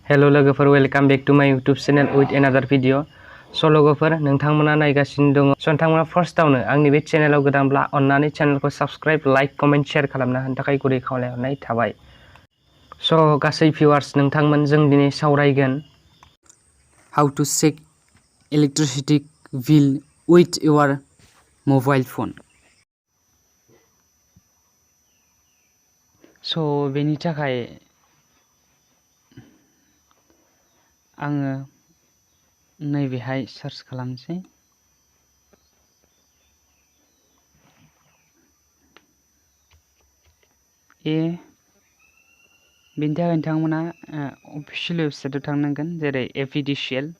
Hello लोगोफोर, welcome back to माय YouTube channel with another video. स' लोगोफोर, नोंथांमोना नायगासिनो दङ। स' नोंथांमोना फार्स्टआवनो आंनि बे चेनेलाव गोदानब्ला अन्नानै चेनेलखौ साबस्क्राइब, लाइक, कमेन्ट, शेयार खालामना होनो थाखाय गुरै खावलायहरनाय थाबाय। स' गासै भिउवार्स, नोंथांमोन जों दिनै सावरायगोन how to check electricity bill with your mobile phone. स' बेनि थाखाय आङो नैबेहाय सार्च खालामसै। बेनि थाखाय नोंथांमोना अफिसियेल वेबसाइटआव थांनांगोन, जेरै APDCL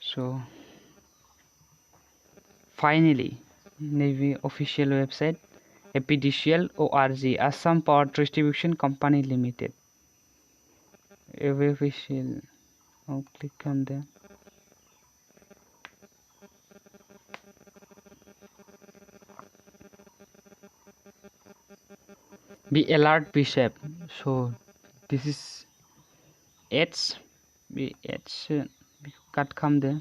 स' फाइनेलि नैबे official website APDCL ORG Assam power distribution company limited. Official click खालामदो। Be alert, be safe. So this is ads. Be ads cut खालामदो।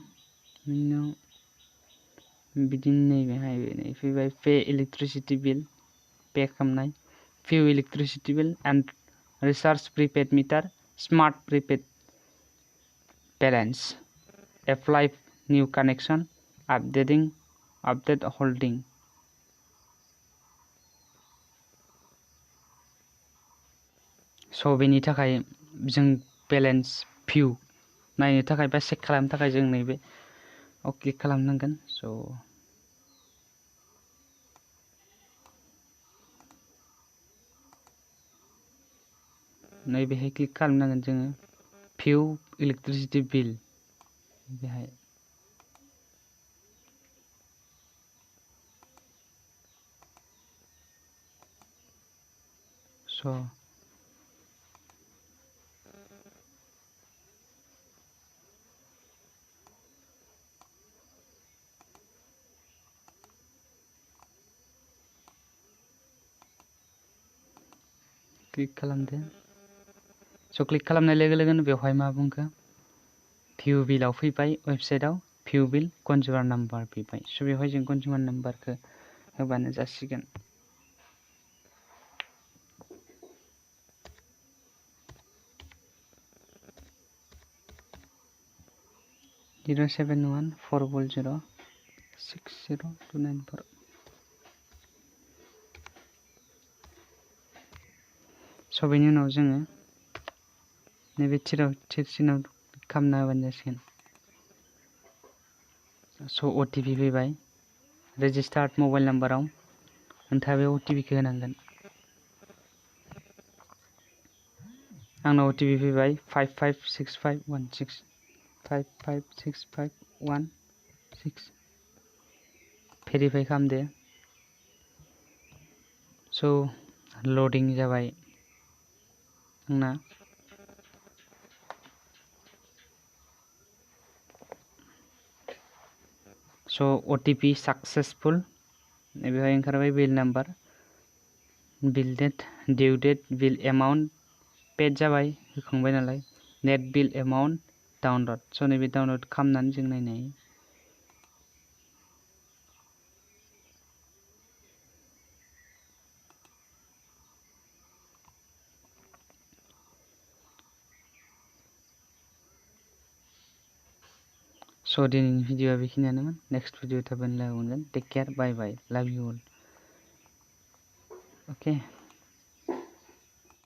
बिदिनो नैबेहाय फैबाय पे इलेक्ट्रिसिटी बिल, पे खालामनाय, फिउ electricity bill and recharge prepaid meter, smart prepaid balance, apply new connection, update holding. स' बेनि थाखाय जों बैलेंस भिउ नायनो थाखाय बा चेक खालामनो थाखाय जों नैबे क्लिक खालामनांगोन। स' नैबेहाय क्लिक खालामनांगोन जोङो भिउ इलेक्ट्रिसिटी बिल बेहाय। स' क्लिक खालामदो। स' क्लिक खालामनाय लोगो लोगोनो बेवहाय मा बुंखो, भिउ बिलाव फैबाय, वेबसाइटआव भिउ बिल कन्जुमार नाम्बार फैबाय। स' बेवहाय जों कन्जुमार नाम्बारखौ होबानो जासिगोन। 07140060294। स' बेनि उनाव जोङो नैबे थिरसिनाव खालामना होबानो जासिगोन। स' OTP फैबाय रेजिस्टार्ड मबाइल नाम्बाराव। नोंथाङा बे OTPखौ होनांगोन। आंनाव OTP फैबाय 556516 556516। भेरिफाइ खालामदो। स' लडिं जाबाय आंना। स' OTP सक्सेसफुल। बेवहाय ओंखारबाय बिल नाम्बार, बिल डेट, डिउ डेट, बिल एमाउन्ट, पेड जाबाय, होखांबाय नालाय, नेट बिल एमाउन्ट, डाउनलड। स' नैबे डाउनलड खालामनानै जों नायनो हायो। स' दिनैनि भिडिअआ बेखिनियानोमोन। नेक्स्ट भिडिअ थाबैनो लोगो मोनगोन। टेक केयार, बाय बाय, लाभ इउ अल। अके।